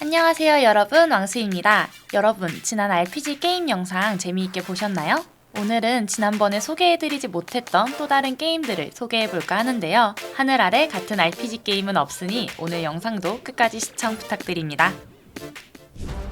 안녕하세요 여러분, 왕수입니다. 여러분, 지난 RPG 게임 영상 재미있게 보셨나요? 오늘은 지난번에 소개해드리지 못했던 또 다른 게임들을 소개해볼까 하는데요. 하늘 아래 같은 RPG 게임은 없으니 오늘 영상도 끝까지 시청 부탁드립니다.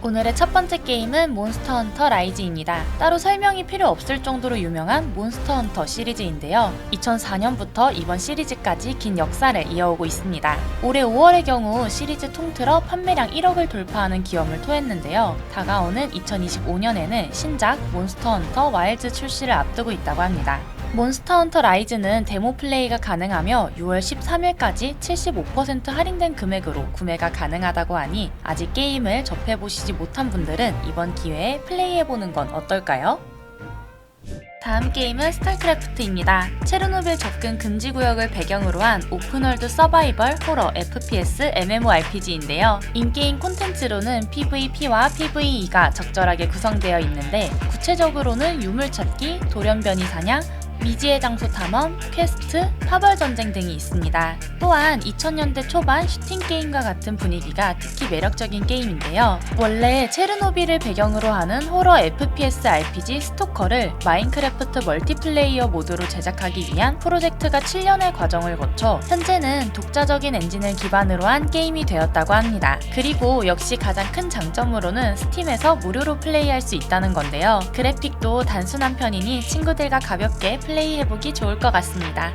오늘의 첫 번째 게임은 몬스터 헌터 라이즈입니다. 따로 설명이 필요 없을 정도로 유명한 몬스터 헌터 시리즈인데요. 2004년부터 이번 시리즈까지 긴 역사를 이어오고 있습니다. 올해 5월의 경우 시리즈 통틀어 판매량 1억을 돌파하는 기염을 토했는데요. 다가오는 2025년에는 신작 몬스터 헌터 와일드 출시를 앞두고 있다고 합니다. 몬스터 헌터 라이즈는 데모 플레이가 가능하며 6월 13일까지 75% 할인된 금액으로 구매가 가능하다고 하니 아직 게임을 접해보시지 못한 분들은 이번 기회에 플레이해보는 건 어떨까요? 다음 게임은 스타크래프트입니다. 체르노빌 접근 금지 구역을 배경으로 한 오픈월드 서바이벌 호러 FPS MMORPG인데요. 인게임 콘텐츠로는 PVP와 PVE가 적절하게 구성되어 있는데 구체적으로는 유물찾기, 돌연변이 사냥, 미지의 장소 탐험, 퀘스트, 파벌 전쟁 등이 있습니다. 또한 2000년대 초반 슈팅 게임과 같은 분위기가 특히 매력적인 게임인데요. 원래 체르노빌을 배경으로 하는 호러 FPS RPG 스토커를 마인크래프트 멀티플레이어 모드로 제작하기 위한 프로젝트가 7년의 과정을 거쳐 현재는 독자적인 엔진을 기반으로 한 게임이 되었다고 합니다. 그리고 역시 가장 큰 장점으로는 스팀에서 무료로 플레이할 수 있다는 건데요. 그래픽도 단순한 편이니 친구들과 가볍게 플레이해보기 좋을 것 같습니다.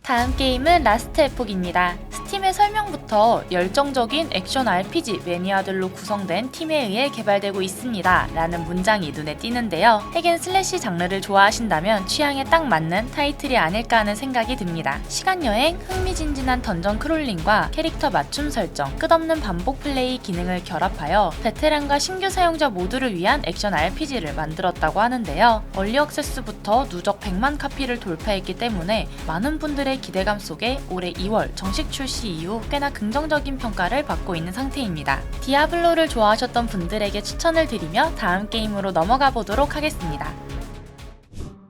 다음 게임은 라스트 에폭입니다. 스팀의 설명부터 열정적인 액션 RPG 매니아들로 구성된 팀에 의해 개발되고 있습니다 라는 문장이 눈에 띄는데요. 핵앤슬래시 장르를 좋아하신다면 취향에 딱 맞는 타이틀이 아닐까 하는 생각이 듭니다. 시간여행, 흥미진진한 던전 크롤링과 캐릭터 맞춤 설정, 끝없는 반복 플레이 기능을 결합하여 베테랑과 신규 사용자 모두를 위한 액션 RPG를 만들었다고 하는데요. 얼리 액세스부터 누적 100만 카피를 돌파했기 때문에 많은 분들의 기대감 속에 올해 2월 정식 출시 이후 꽤나 긍정적인 평가를 받고 있는 상태입니다. 디아블로를 좋아하셨던 분들에게 추천을 드리며 다음 게임으로 넘어가 보도록 하겠습니다.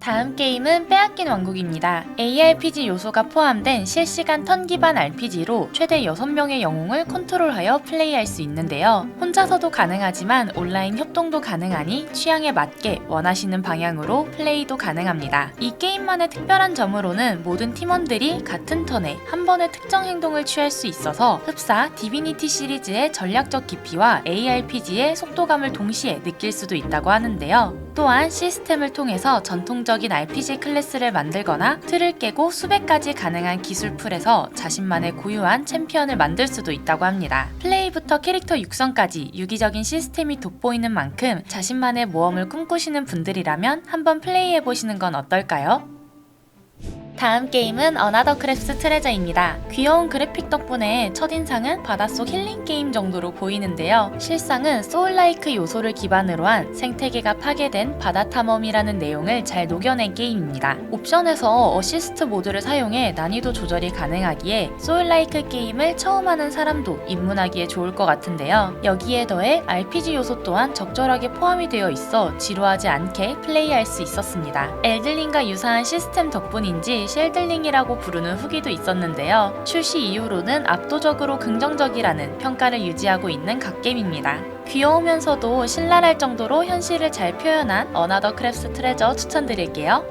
다음 게임은 빼앗긴 왕국입니다. ARPG 요소가 포함된 실시간 턴 기반 RPG로 최대 6명의 영웅을 컨트롤하여 플레이할 수 있는데요. 혼자서도 가능하지만 온라인 협동도 가능하니 취향에 맞게 원하시는 방향으로 플레이도 가능합니다. 이 게임만의 특별한 점으로는 모든 팀원들이 같은 턴에 한 번의 특정 행동을 취할 수 있어서 흡사, 디비니티 시리즈의 전략적 깊이와 ARPG의 속도감을 동시에 느낄 수도 있다고 하는데요. 또한 시스템을 통해서 전통적인 RPG 클래스를 만들거나 틀을 깨고 수백 가지 가능한 기술풀에서 자신만의 고유한 챔피언을 만들 수도 있다고 합니다. 플레이부터 캐릭터 육성까지 유기적인 시스템이 돋보이는 만큼 자신만의 모험을 꿈꾸시는 분들이라면 한번 플레이해보시는 건 어떨까요? 다음 게임은 어나더 크랩스 트레저입니다. 귀여운 그래픽 덕분에 첫인상은 바닷속 힐링 게임 정도로 보이는데요. 실상은 소울라이크 요소를 기반으로 한 생태계가 파괴된 바다 탐험이라는 내용을 잘 녹여낸 게임입니다. 옵션에서 어시스트 모드를 사용해 난이도 조절이 가능하기에 소울라이크 게임을 처음 하는 사람도 입문하기에 좋을 것 같은데요. 여기에 더해 RPG 요소 또한 적절하게 포함이 되어 있어 지루하지 않게 플레이할 수 있었습니다. 엘들링과 유사한 시스템 덕분인지 쉘들링이라고 부르는 후기도 있었는데요. 출시 이후로는 압도적으로 긍정적이라는 평가를 유지하고 있는 갓겜입니다. 귀여우면서도 신랄할 정도로 현실을 잘 표현한 어나더 크랩스 트레저 추천드릴게요.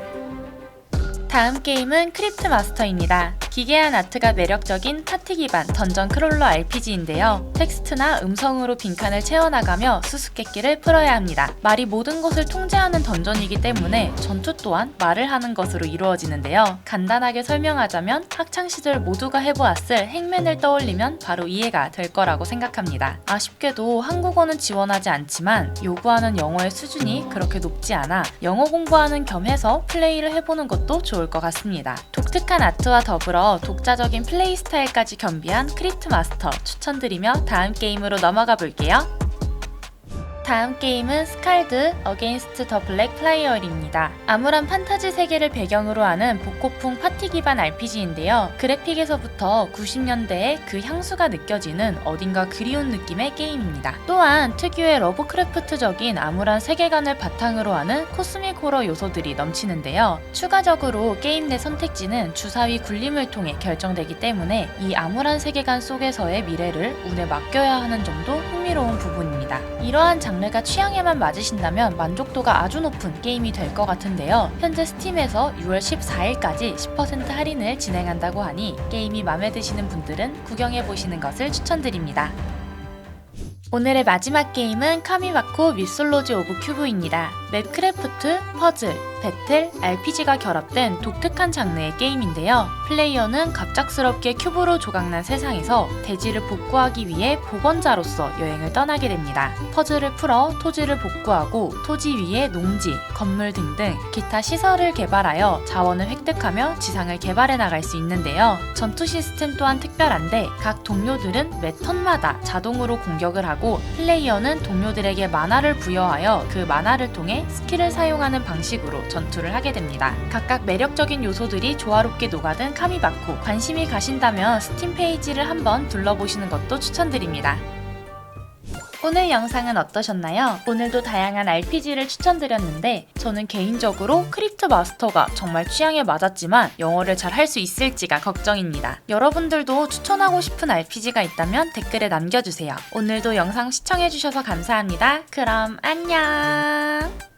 다음 게임은 크립트 마스터입니다. 기괴한 아트가 매력적인 파티 기반 던전 크롤러 RPG인데요. 텍스트나 음성으로 빈칸을 채워나가며 수수께끼를 풀어야 합니다. 말이 모든 것을 통제하는 던전이기 때문에 전투 또한 말을 하는 것으로 이루어지는데요. 간단하게 설명하자면 학창시절 모두가 해보았을 행맨을 떠올리면 바로 이해가 될 거라고 생각합니다. 아쉽게도 한국어는 지원하지 않지만 요구하는 영어의 수준이 그렇게 높지 않아 영어 공부하는 겸해서 플레이를 해보는 것도 좋을 것 같습니다. 독특한 아트와 더불어 독자적인 플레이 스타일까지 겸비한 크립트 마스터 추천드리며 다음 게임으로 넘어가 볼게요. 다음 게임은 스칼드 어게인스트 더 블랙 플라이어일입니다. 암울한 판타지 세계를 배경으로 하는 복고풍 파티 기반 RPG인데요. 그래픽에서부터 90년대의 그 향수가 느껴지는 어딘가 그리운 느낌의 게임입니다. 또한 특유의 러브크래프트적인 암울한 세계관을 바탕으로 하는 코스믹 호러 요소들이 넘치는데요. 추가적으로 게임 내 선택지는 주사위 굴림을 통해 결정되기 때문에 이 암울한 세계관 속에서의 미래를 운에 맡겨야 하는 점도 흥미로운 부분입니다. 이러한 장르가 취향에만 맞으신다면 만족도가 아주 높은 게임이 될 것 같은데요. 현재 스팀에서 6월 14일까지 10% 할인을 진행한다고 하니 게임이 마음에 드시는 분들은 구경해보시는 것을 추천드립니다. 오늘의 마지막 게임은 카미바코 미솔로지 오브 큐브입니다. 맵크래프트, 퍼즐, 배틀, RPG가 결합된 독특한 장르의 게임인데요. 플레이어는 갑작스럽게 큐브로 조각난 세상에서 대지를 복구하기 위해 복원자로서 여행을 떠나게 됩니다. 퍼즐을 풀어 토지를 복구하고 토지 위에 농지, 건물 등등 기타 시설을 개발하여 자원을 획득하며 지상을 개발해 나갈 수 있는데요. 전투 시스템 또한 특별한데 각 동료들은 매 턴마다 자동으로 공격을 하고 플레이어는 동료들에게 만화를 부여하여 그 만화를 통해 스킬을 사용하는 방식으로 전투를 하게 됩니다. 각각 매력적인 요소들이 조화롭게 녹아든 카미바코, 관심이 가신다면 스팀 페이지를 한번 둘러보시는 것도 추천드립니다. 오늘 영상은 어떠셨나요? 오늘도 다양한 RPG를 추천드렸는데 저는 개인적으로 크립트 마스터가 정말 취향에 맞았지만 영어를 잘 할 수 있을지가 걱정입니다. 여러분들도 추천하고 싶은 RPG가 있다면 댓글에 남겨주세요. 오늘도 영상 시청해주셔서 감사합니다. 그럼 안녕!